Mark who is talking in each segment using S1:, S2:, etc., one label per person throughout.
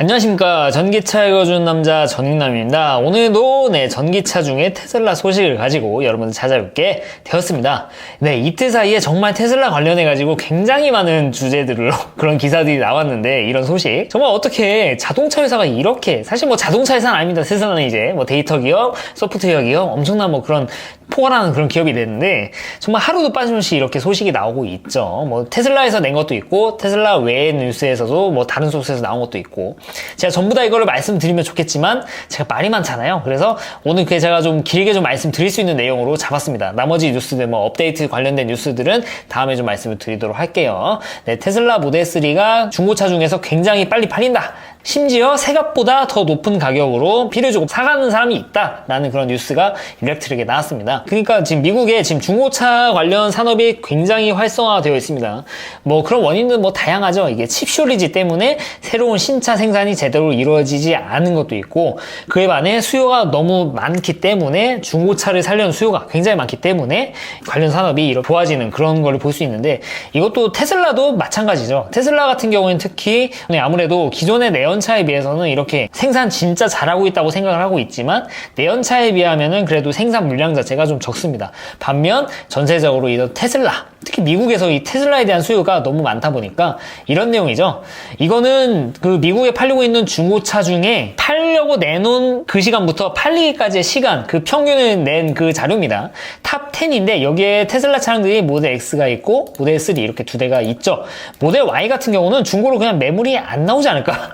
S1: 안녕하십니까. 전기차 읽어주는 남자 전익남입니다. 오늘도 전기차 중에 테슬라 소식을 가지고 여러분들 찾아뵙게 되었습니다. 이틀 사이에 정말 테슬라 관련해가지고 굉장히 많은 주제들로 그런 기사들이 나왔는데, 이런 소식. 정말 어떻게 자동차 회사가 이렇게, 사실 뭐 자동차 회사는 아닙니다. 테슬라는 이제 뭐 데이터 기업, 소프트웨어 기업, 엄청난 뭐 그런 포괄하는 그런 기업이 됐는데, 정말 하루도 빠짐없이 이렇게 소식이 나오고 있죠. 뭐 테슬라에서 낸 것도 있고, 테슬라 외의 뉴스에서도 뭐 다른 소스에서 나온 것도 있고, 제가 전부 다 이거를 말씀드리면 좋겠지만 제가 말이 많잖아요. 그래서 오늘 제가 좀 길게 좀 말씀드릴 수 있는 내용으로 잡았습니다. 나머지 뉴스들, 뭐 업데이트 관련된 뉴스들은 다음에 좀 말씀을 드리도록 할게요. 테슬라 모델 3가 중고차 중에서 굉장히 빨리 팔린다. 심지어 새값보다 더 높은 가격으로 피를 주고 사가는 사람이 있다라는 그런 뉴스가 일렉트릭에 나왔습니다. 그러니까 지금 미국에 지금 중고차 관련 산업이 굉장히 활성화되어 있습니다. 뭐 그런 원인은 뭐 다양하죠. 이게 칩 쇼리지 때문에 새로운 신차 생산이 제대로 이루어지지 않은 것도 있고, 그에 반해 수요가 너무 많기 때문에 중고차를 살려는 수요가 굉장히 많기 때문에 관련 산업이 이렇게 좋아지는 그런 걸 볼 수 있는데, 이것도 테슬라도 마찬가지죠. 테슬라 같은 경우에는 특히 아무래도 기존의 내연차에 비해서는 이렇게 생산 진짜 잘하고 있다고 생각을 하고 있지만, 내연차에 비하면은 그래도 생산 물량 자체가 좀 적습니다. 반면 전세적으로 이 테슬라, 특히 미국에서 이 테슬라에 대한 수요가 너무 많다 보니까 이런 내용이죠. 이거는 그 미국에 팔리고 있는 중고차 중에 팔려고 내놓은 그 시간부터 팔리기까지의 시간, 그 평균을 낸 그 자료입니다. 탑 10인데 여기에 테슬라 차량들이 모델 X가 있고 모델 3 이렇게 두 대가 있죠. 모델 Y 같은 경우는 중고로 그냥 매물이 안 나오지 않을까?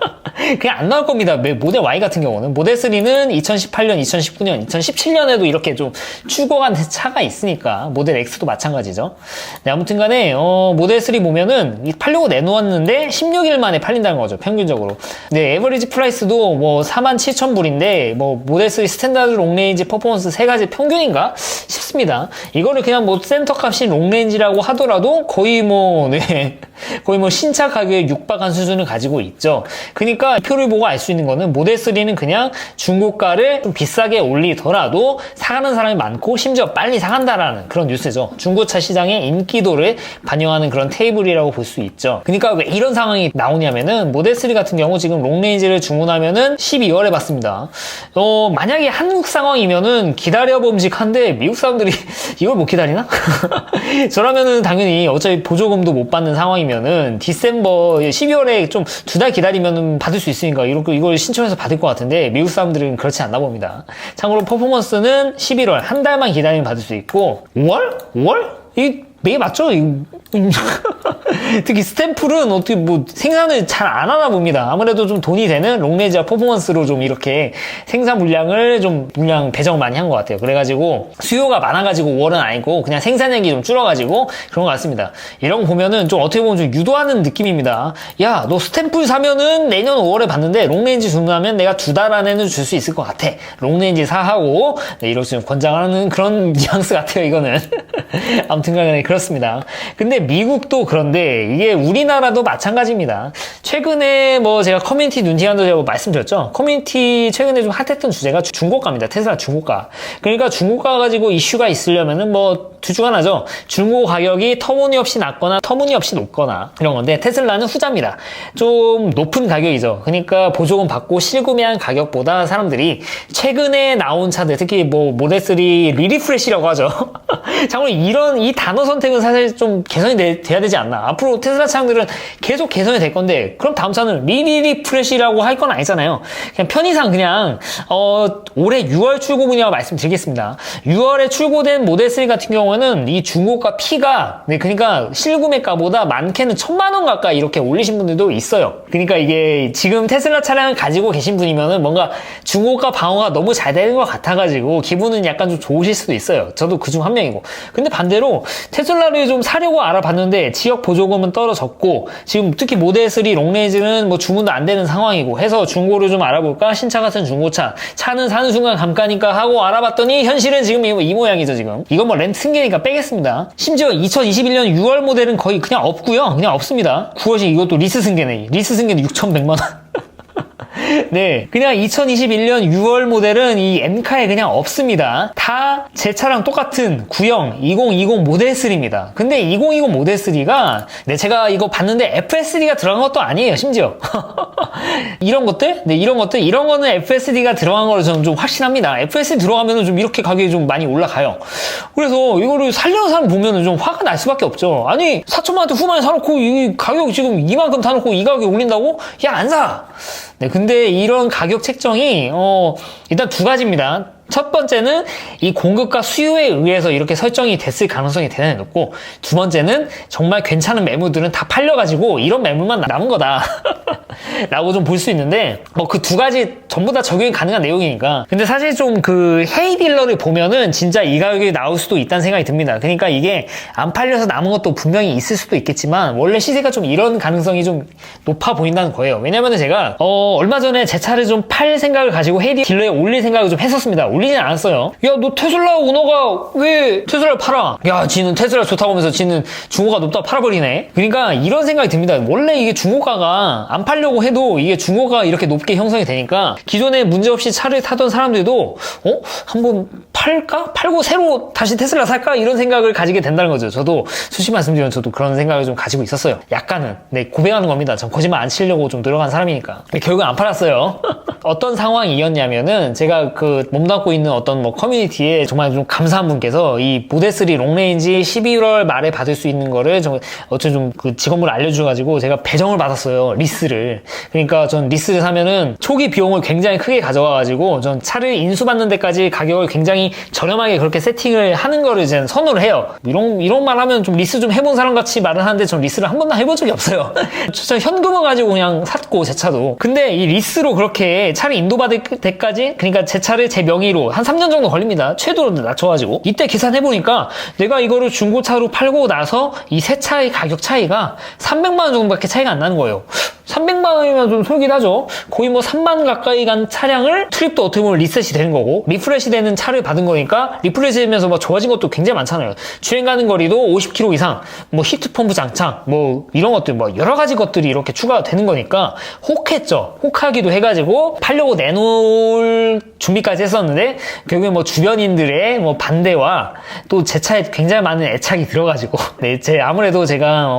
S1: 그냥 안 나올 겁니다. 모델 Y 같은 경우는. 모델 3는 2018년, 2019년, 2017년에도 이렇게 좀 출고한 차가 있으니까 모델 X도 마찬가지죠. 아무튼 간에 모델 3 보면은 팔려고 내놓았는데 16일 만에 팔린다는 거죠, 평균적으로. 에버리지 프라이스도 뭐 47,000불인데 뭐 모델 3 스탠다드 롱레인지 퍼포먼스 세 가지 평균인가 싶습니다. 이거를 그냥 뭐 센터 값인 롱레인지라고 하더라도 거의 뭐 신차 가격에 육박한 수준을 가지고 있죠. 그러니까 표를 보고 알 수 있는 거는 모델 3는 그냥 중고가를 좀 비싸게 올리더라도 사가는 사람이 많고 심지어 빨리 사간다라는 그런 뉴스죠. 중고차 시장의 인기도를 반영하는 그런 테이블이라고 볼 수 있죠. 그러니까 왜 이런 상황이 나오냐면은 모델 3 같은 경우 지금 롱레인지를 주문하면은 12월에 받습니다. 만약에 한국 상황이면은 기다려봄직한데 미국 사람들이 이걸 못 기다리나? 저라면은 당연히 어차피 보조금도 못 받는 상황이면은 디셈버 12월에 좀 두 달 기다리면은 받을 수 있으니까 이걸 신청해서 받을 것 같은데, 미국 사람들은 그렇지 않나 봅니다. 참고로 퍼포먼스는 11월 한 달만 기다리면 받을 수 있고, 5월? 매일 맞죠? 특히 스탬플은 어떻게 뭐 생산을 잘 안 하나 봅니다. 아무래도 좀 돈이 되는 롱레인지와 퍼포먼스로 좀 이렇게 생산 물량을 좀 물량 배정을 많이 한 것 같아요. 그래가지고 수요가 많아가지고 5월은 아니고 그냥 생산량이 좀 줄어가지고 그런 것 같습니다. 이런 거 보면은 좀 어떻게 보면 좀 유도하는 느낌입니다. 야, 너 스탬플 사면은 내년 5월에 받는데 롱레인지 주문하면 내가 두 달 안에는 줄 수 있을 것 같아. 롱레인지 사하고 이렇게 좀 권장하는 그런 뉘앙스 같아요, 이거는. 아무튼 간에 그렇습니다. 근데 미국도 그런데 이게 우리나라도 마찬가지입니다. 최근에 뭐 제가 커뮤니티 눈팅한도 제가 말씀드렸죠. 커뮤니티 최근에 좀 핫했던 주제가 중고가입니다. 테슬라 중고가. 그러니까 중고가 가지고 이슈가 있으려면은 뭐 두 중 하나죠. 중고 가격이 터무니없이 낮거나 터무니없이 높거나 이런 건데, 테슬라는 후자입니다. 좀 높은 가격이죠. 그러니까 보조금 받고 실구매한 가격보다 사람들이 최근에 나온 차들, 특히 뭐 모델 3 리리프레시라고 하죠. 참고로 이 단어 선택은 사실 좀 개선이 돼야 되지 않나. 앞으로 테슬라 차량들은 계속 개선이 될 건데, 그럼 다음 차는 리리프레시라고 할 건 아니잖아요. 그냥 편의상 그냥 올해 6월 출고분이라고 말씀드리겠습니다. 6월에 출고된 모델 3 같은 경우는 이 중고가 P가 그러니까 실구매가보다 많게는 1,000만 원 가까이 이렇게 올리신 분들도 있어요. 그러니까 이게 지금 테슬라 차량을 가지고 계신 분이면은 뭔가 중고가 방어가 너무 잘 되는 것 같아가지고 기분은 약간 좀 좋으실 수도 있어요. 저도 그중 한 명이고. 근데 반대로 테슬라를 좀 사려고 알아봤는데 지역 보조금은 떨어졌고, 지금 특히 모델 3 롱레인지는 뭐 주문도 안 되는 상황이고 해서 중고를 좀 알아볼까? 신차 같은 중고차, 차는 사는 순간 감가니까 하고 알아봤더니 현실은 지금 이 모양이죠. 지금 이건 뭐 렌트 승계니까 빼겠습니다. 심지어 2021년 6월 모델은 거의 그냥 없고요. 그냥 없습니다. 9월식 이것도 리스 승계네. 리스 승계는 6,100만 원. 네, 그냥 2021년 6월 모델은 이 M카에 그냥 없습니다. 다 제 차랑 똑같은 구형 2020 모델 3입니다. 근데 2020 모델 3가 네, 제가 이거 봤는데 FSD가 들어간 것도 아니에요, 심지어. 이런 것들? 네, 이런 거는 FSD가 들어간 거로 저는 좀 확신합니다. FSD 들어가면은 좀 이렇게 가격이 좀 많이 올라가요. 그래서 이거를 살려는 사람 보면은 좀 화가 날 수밖에 없죠. 아니, 4천만 원대 후반에 사놓고 이 가격 지금 이만큼 사놓고 이 가격에 올린다고? 야, 안 사! 네, 근데 이런 가격 책정이, 일단 두 가지입니다. 첫 번째는 이 공급과 수요에 의해서 이렇게 설정이 됐을 가능성이 대단히 높고, 두 번째는 정말 괜찮은 매물들은 다 팔려가지고 이런 매물만 남은 거다 라고 좀 볼 수 있는데, 그 두 가지 전부 다 적용이 가능한 내용이니까. 근데 사실 좀 그 헤이딜러를 보면은 진짜 이 가격이 나올 수도 있다는 생각이 듭니다. 그러니까 이게 안 팔려서 남은 것도 분명히 있을 수도 있겠지만 원래 시세가 좀 이런 가능성이 좀 높아 보인다는 거예요. 왜냐면은 제가 얼마 전에 제 차를 좀 팔 생각을 가지고 헤이딜러에 올릴 생각을 좀 했었습니다. 올리진 않았어요. 야, 너 테슬라 오너가 왜 테슬라를 팔아? 야, 지는 테슬라 좋다고 하면서 지는 중고가 높다고 팔아버리네. 그러니까 이런 생각이 듭니다. 원래 이게 중고가가 안 팔려고 해도 이게 중고가 이렇게 높게 형성이 되니까 기존에 문제없이 차를 타던 사람들도 한번 팔까? 팔고 새로 다시 테슬라 살까? 이런 생각을 가지게 된다는 거죠. 저도 솔직히 말씀드리면 저도 그런 생각을 좀 가지고 있었어요. 약간은. 네, 고백하는 겁니다. 전 거짓말 안 치려고 좀 노력한 사람이니까. 결국 안 팔았어요. 어떤 상황이었냐면은 제가 그 몸담고 있는 어떤 뭐 커뮤니티에 정말 좀 감사한 분께서 이 모델3 롱레인지 12월 말에 받을 수 있는 거를 어쩌 좀 그 직원분을 알려주셔가지고 제가 배정을 받았어요. 리스를. 그러니까 전 리스를 사면은 초기 비용을 굉장히 크게 가져와가지고 전 차를 인수받는 데까지 가격을 굉장히 저렴하게 그렇게 세팅을 하는 거를 이제 선호를 해요. 이런 말 하면 좀 리스 좀 해본 사람 같이 말을 하는데 전 리스를 한 번도 해본 적이 없어요. 진짜 현금을 가지고 그냥 샀고 제 차도. 근데 이 리스로 그렇게 차를 인도받을 때까지 그러니까 제 차를 제 명의로 한 3년 정도 걸립니다. 최대로 낮춰가지고. 이때 계산해보니까 내가 이거를 중고차로 팔고 나서 이 새 차의 가격 차이가 300만 원 정도밖에 차이가 안 나는 거예요. 300만 원이면 좀 솔깃하죠. 거의 뭐 3만 가까이 간 차량을 트립도 어떻게 보면 리셋이 되는 거고 리프레시 되는 차를 받은 거니까 리프레시 되면서 뭐 좋아진 것도 굉장히 많잖아요. 주행 가는 거리도 50km 이상, 뭐 히트펌프 장착, 뭐 이런 것들 뭐 여러 가지 것들이 이렇게 추가가 되는 거니까 혹했죠. 혹하기도 해가지고 팔려고 내놓을 준비까지 했었는데 결국에 뭐 주변인들의 뭐 반대와 또 제 차에 굉장히 많은 애착이 들어가지고 네, 아무래도 제가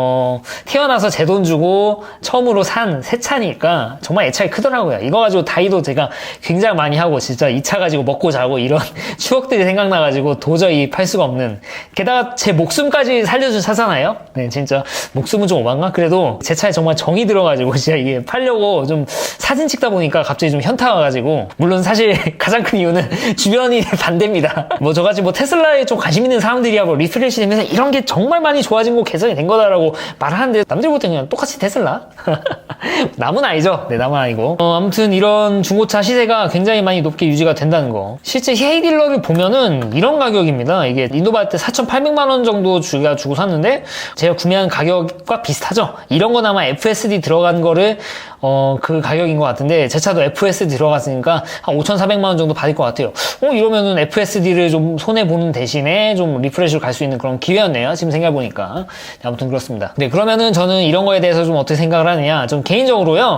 S1: 태어나서 제 돈 주고 처음으로 산 새 차니까 정말 애착이 크더라고요. 이거 가지고 다이도 제가 굉장히 많이 하고 진짜 이 차 가지고 먹고 자고 이런 추억들이 생각나가지고 도저히 팔 수가 없는. 게다가 제 목숨까지 살려준 차잖아요. 네, 진짜 목숨은 좀 오반가? 그래도 제 차에 정말 정이 들어가지고 진짜 이게 팔려고 좀 사진 찍다 보니까 갑자기 좀 현타 와가지고 물론 사실 가장 큰 이유는 주변이 반대입니다. 뭐 저같이 뭐 테슬라에 좀 관심 있는 사람들이야 뭐 리프레시 되면서 이런 게 정말 많이 좋아진 거 개선이 된 거다라고 말을 하는데 남들 볼 때 그냥 똑같이 테슬라? 남은 아니죠. 네, 남은 아니고. 아무튼 이런 중고차 시세가 굉장히 많이 높게 유지가 된다는 거. 실제 헤이딜러를 보면은 이런 가격입니다. 이게 인도받을 때 4,800만 원 정도 주고 샀는데 제가 구매한 가격과 비슷하죠. 이런 건 아마 FSD 들어간 거를 그 가격인 것 같은데 제 차도 FSD 들어갔으니까 한 5,400만 원 정도 받을 것 같아요. 이러면은 FSD를 좀 손해보는 대신에 좀 리프레시로 갈 수 있는 그런 기회였네요. 지금 생각해보니까. 네, 아무튼 그렇습니다. 네, 그러면은 저는 이런 거에 대해서 좀 어떻게 생각을 하느냐. 좀 개인적으로요.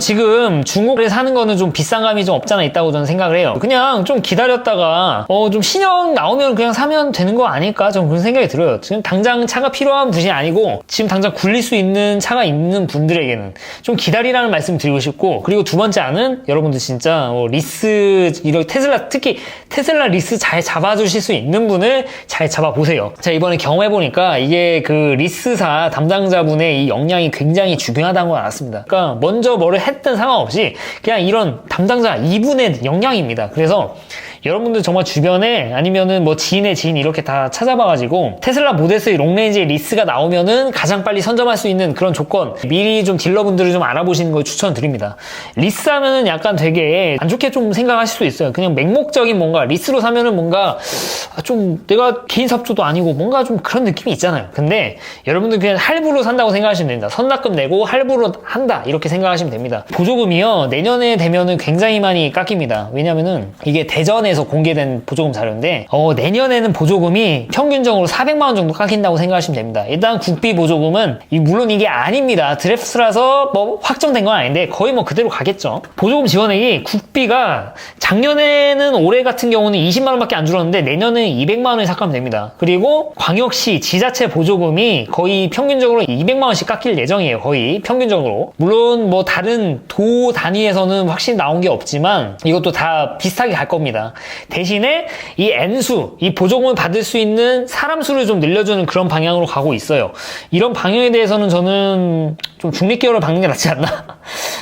S1: 지금 중고를 사는 거는 좀 비싼 감이 좀 없잖아 있다고 저는 생각을 해요. 그냥 좀 기다렸다가 좀 신형 나오면 그냥 사면 되는 거 아닐까? 저는 그런 생각이 들어요. 지금 당장 차가 필요한 분이 아니고 지금 당장 굴릴 수 있는 차가 있는 분들에게는 좀 기다리라는 말씀 드리고 싶고, 그리고 두 번째는 여러분들 진짜 리스 이런 테슬라, 특히 테슬라 리스 잘 잡아주실 수 있는 분을 잘 잡아보세요. 제가 이번에 경험해보니까 이게 그 리스사 담당자분의 이 역량이 굉장히 중요하다는 걸 알았습니다. 그러니까 먼저 뭐를 했든 상관없이 그냥 이런 담당자 이분의 역량입니다. 그래서 여러분들 정말 주변에 아니면은 뭐 지인의 지인 이렇게 다 찾아봐가지고 테슬라 모델 3 롱레인지 리스가 나오면은 가장 빨리 선점할 수 있는 그런 조건 미리 좀 딜러분들을 좀 알아보시는 걸 추천드립니다. 리스 하면은 약간 되게 안 좋게 좀 생각하실 수 있어요. 그냥 맹목적인 뭔가 리스로 사면은 뭔가 좀 내가 개인 삽조도 아니고 뭔가 좀 그런 느낌이 있잖아요. 근데 여러분들 그냥 할부로 산다고 생각하시면 됩니다. 선납금 내고 할부로 한다 이렇게 생각하시면 됩니다. 보조금이요 내년에 되면은 굉장히 많이 깎입니다. 왜냐면은 이게 대전에서 국가에서 공개된 보조금 자료인데 내년에는 보조금이 평균적으로 400만 원 정도 깎인다고 생각하시면 됩니다. 일단 국비 보조금은 물론 이게 아닙니다. 드래프트라서 뭐 확정된 건 아닌데 거의 뭐 그대로 가겠죠. 보조금 지원액이 국비가 작년에는 올해 같은 경우는 20만 원밖에 안 줄었는데 내년은 200만 원에 삭감이 됩니다. 그리고 광역시 지자체 보조금이 거의 평균적으로 200만 원씩 깎일 예정이에요. 거의 평균적으로. 물론 뭐 다른 도 단위에서는 확실히 나온 게 없지만 이것도 다 비슷하게 갈 겁니다. 대신에 이 N수, 이 보조금을 받을 수 있는 사람 수를 좀 늘려주는 그런 방향으로 가고 있어요. 이런 방향에 대해서는 저는 좀 중립기업을 박는 게 낫지 않나?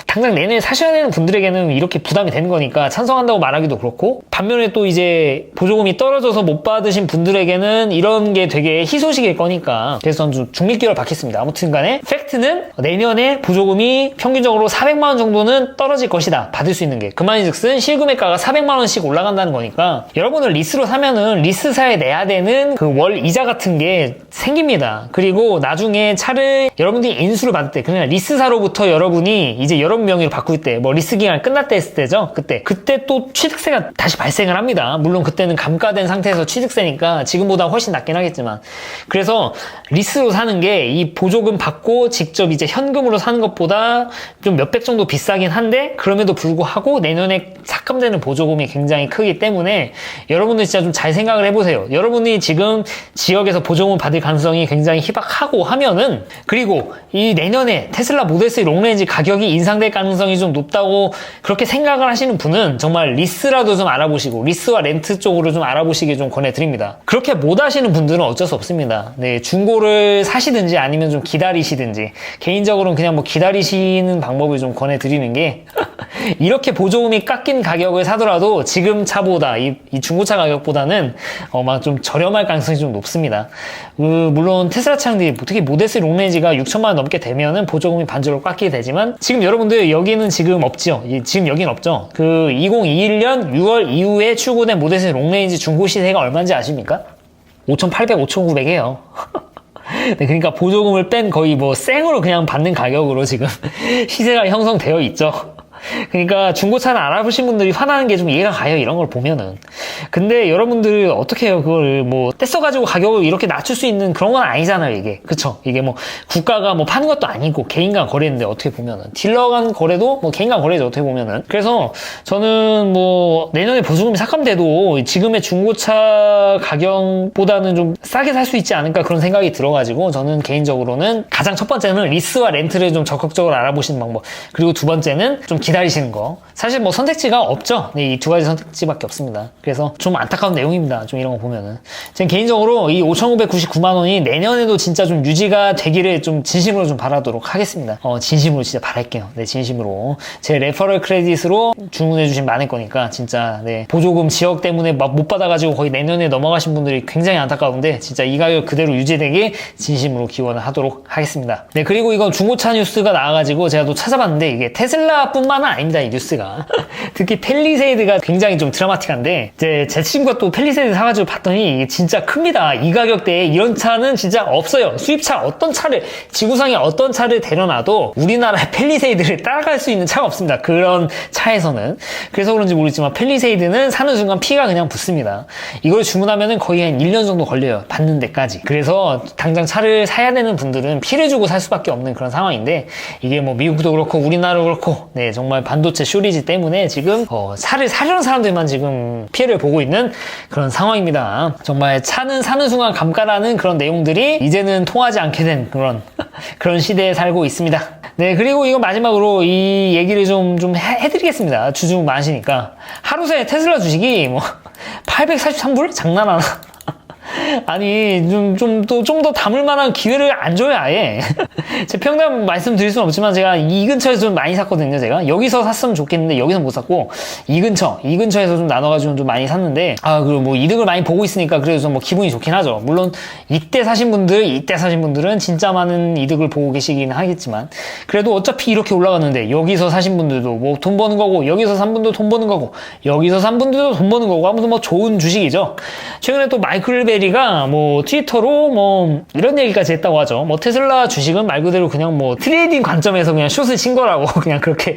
S1: 당장 내년에 사셔야 되는 분들에게는 이렇게 부담이 되는 거니까 찬성한다고 말하기도 그렇고, 반면에 또 이제 보조금이 떨어져서 못 받으신 분들에게는 이런 게 되게 희소식일 거니까, 그래서 저는 좀 중립기업을 받겠습니다. 아무튼 간에 팩트는 내년에 보조금이 평균적으로 400만 원 정도는 떨어질 것이다. 받을 수 있는 게. 그 말인즉슨 실금액가가 400만 원씩 올라간다는 거니까 여러분을 리스로 사면은 리스사에 내야 되는 그 월 이자 같은 게 생깁니다. 그리고 나중에 차를 여러분들이 인수를 받을 때, 그냥 리스사로부터 여러분이 이제 여러분 명의로 바꿀 때, 뭐 리스 기간 끝날 때 했을 때죠. 그때 또 취득세가 다시 발생을 합니다. 물론 그때는 감가된 상태에서 취득세니까 지금보다 훨씬 낮긴 하겠지만, 그래서 리스로 사는 게 이 보조금 받고 직접 이제 현금으로 사는 것보다 좀 몇백 정도 비싸긴 한데, 그럼에도 불구하고 내년에 삭감되는 보조금이 굉장히 크기 때문에 여러분들 진짜 좀 잘 생각을 해보세요. 여러분이 지금 지역에서 보조금 받을 가능성이 굉장히 희박하고 하면은, 그리고 이 내년에 테슬라 모델 3 롱레인지 가격이 인상될 가능성이 좀 높다고 그렇게 생각을 하시는 분은 정말 리스라도 좀 알아보시고, 리스와 렌트 쪽으로 좀 알아보시길 좀 권해드립니다. 그렇게 못 하시는 분들은 어쩔 수 없습니다. 네, 중고를 사시든지 아니면 좀 기다리시든지, 개인적으로는 그냥 뭐 기다리시는 방법을 좀 권해드리는 게 이렇게 보조금이 깎인 가격을 사더라도 지금 차보다 이 중고차 가격보다는 막 좀 저렴할 가능성이 좀 높습니다. 물론 테슬라 차량들이 특히 모델 3 롱레인지가 6천만 원 넘게 되면은 보조금이 반절로 깎이게 되지만, 지금 여러분들 여기는 지금 없죠. 지금 여기는 없죠. 그 2021년 6월 이후에 출고된 모델 3 롱레인지 중고 시세가 얼마인지 아십니까? 5,800, 5,900이에요. 네, 그러니까 보조금을 뺀 거의 뭐 생으로 그냥 받는 가격으로 지금 시세가 형성되어 있죠. 그러니까 중고차를 알아보신 분들이 화나는 게 좀 이해가 가요, 이런 걸 보면은. 근데 여러분들 어떻게 해요? 그걸 뭐 떼써가지고 가격을 이렇게 낮출 수 있는 그런 건 아니잖아요, 이게. 그쵸? 이게 뭐 국가가 뭐 파는 것도 아니고 개인 간 거래인데, 어떻게 보면은 딜러 간 거래도 뭐 개인 간 거래죠, 어떻게 보면은. 그래서 저는 뭐 내년에 보조금이 삭감돼도 지금의 중고차 가격보다는 좀 싸게 살 수 있지 않을까, 그런 생각이 들어가지고, 저는 개인적으로는 가장 첫 번째는 리스와 렌트를 좀 적극적으로 알아보시는 방법, 그리고 두 번째는 좀 기다리시는 거. 사실 뭐 선택지가 없죠. 네, 이 두 가지 선택지밖에 없습니다. 그래서 좀 안타까운 내용입니다. 좀 이런 거 보면은. 전 개인적으로 이 5,999만 원이 내년에도 진짜 좀 유지가 되기를 좀 진심으로 좀 바라도록 하겠습니다. 진심으로 진짜 바랄게요. 네, 진심으로. 제 레퍼럴 크레딧으로 주문해주신 많을 거니까, 진짜, 네. 보조금 지역 때문에 막 못 받아가지고 거의 내년에 넘어가신 분들이 굉장히 안타까운데, 진짜 이 가격 그대로 유지되게 진심으로 기원을 하도록 하겠습니다. 네, 그리고 이건 중고차 뉴스가 나와가지고 제가 또 찾아봤는데, 이게 테슬라뿐만은 아닙니다, 이 뉴스가. 특히 팰리세이드가 굉장히 좀 드라마틱한데, 제 친구가 또 팰리세이드 사가지고 봤더니 이게 진짜 큽니다. 이 가격대에 이런 차는 진짜 없어요. 수입차 어떤 차를, 지구상에 어떤 차를 데려놔도 우리나라의 팰리세이드를 따라갈 수 있는 차가 없습니다. 그런 차에서는. 그래서 그런지 모르겠지만 팰리세이드는 사는 순간 피가 그냥 붙습니다. 이걸 주문하면은 거의 한 1년 정도 걸려요, 받는 데까지. 그래서 당장 차를 사야 되는 분들은 피를 주고 살 수밖에 없는 그런 상황인데, 이게 뭐 미국도 그렇고 우리나라도 그렇고, 네, 정말 반도체 쇼리지 때문에 지금 차를 사려는 사람들만 지금 피해를 보고 있는 그런 상황입니다. 정말 차는 사는 순간 감가라는 그런 내용들이 이제는 통하지 않게 된 그런 시대에 살고 있습니다. 네, 그리고 이거 마지막으로 이 얘기를 좀 해드리겠습니다. 주주 많으시니까. 하루 새에 테슬라 주식이 뭐 843불? 장난하나? 아니, 좀 더 담을 만한 기회를 안 줘요, 아예. 제 평당 말씀드릴 수는 없지만, 제가 이 근처에서 좀 많이 샀거든요, 제가. 여기서 샀으면 좋겠는데, 여기서 못 샀고, 이 근처에서 좀 나눠가지고 좀 많이 샀는데, 그리고 뭐 이득을 많이 보고 있으니까, 그래도 좀 뭐 기분이 좋긴 하죠. 물론, 이때 사신 분들은 진짜 많은 이득을 보고 계시긴 하겠지만, 그래도 어차피 이렇게 올라갔는데, 여기서 사신 분들도 뭐 돈 버는 거고, 여기서 산 분도 돈 버는 거고, 여기서 산 분들도 돈 버는 거고, 아무튼 뭐 좋은 주식이죠. 최근에 또 마이클 베리가 CEO가 뭐 트위터로 뭐 이런 얘기까지 했다고 하죠. 뭐 테슬라 주식은 말 그대로 그냥 뭐 트레이딩 관점에서 그냥 숏을 친 거라고 그냥 그렇게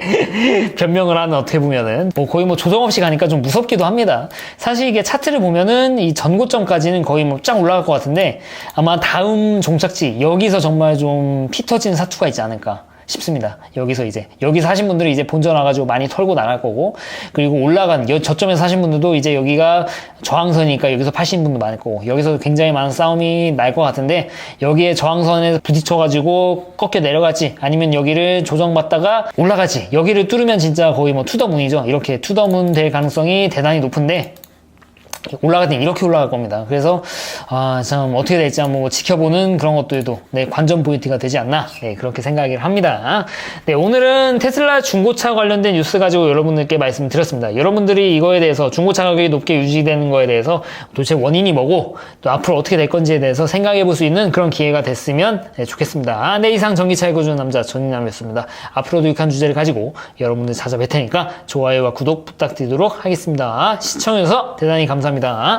S1: 변명을 하는, 어떻게 보면은 뭐 거의 뭐 조정 없이 가니까 좀 무섭기도 합니다. 사실 이게 차트를 보면은 이 전고점까지는 거의 뭐 쫙 올라갈 것 같은데 아마 다음 종착지 여기서 정말 좀 피 터진 사투가 있지 않을까 싶습니다. 여기서 하신 분들이 이제 본전 와가지고 많이 털고 나갈 거고, 그리고 올라간 저점에서 하신 분들도 이제 여기가 저항선이니까 여기서 파시는 분도 많을 거고, 여기서 굉장히 많은 싸움이 날 것 같은데, 여기에 저항선에 부딪혀가지고 꺾여 내려갈지, 아니면 여기를 조정받다가 올라갈지, 여기를 뚫으면 진짜 거의 뭐 투더문이죠. 이렇게 투더문 될 가능성이 대단히 높은데, 올라갈 땐 이렇게 올라갈 겁니다. 그래서 참 어떻게 될지 한번 지켜보는 그런 것들도 관전 포인트가 되지 않나, 그렇게 생각을 합니다. 오늘은 테슬라 중고차 관련된 뉴스 가지고 여러분들께 말씀드렸습니다. 여러분들이 이거에 대해서 중고차 가격이 높게 유지되는 거에 대해서 도대체 원인이 뭐고 또 앞으로 어떻게 될 건지에 대해서 생각해 볼 수 있는 그런 기회가 됐으면 좋겠습니다. 이상 전기차 읽어주는 남자 전인남이었습니다. 앞으로도 유익한 주제를 가지고 여러분들 찾아뵐 테니까 좋아요와 구독 부탁드리도록 하겠습니다. 시청해주셔서 대단히 감사합니다.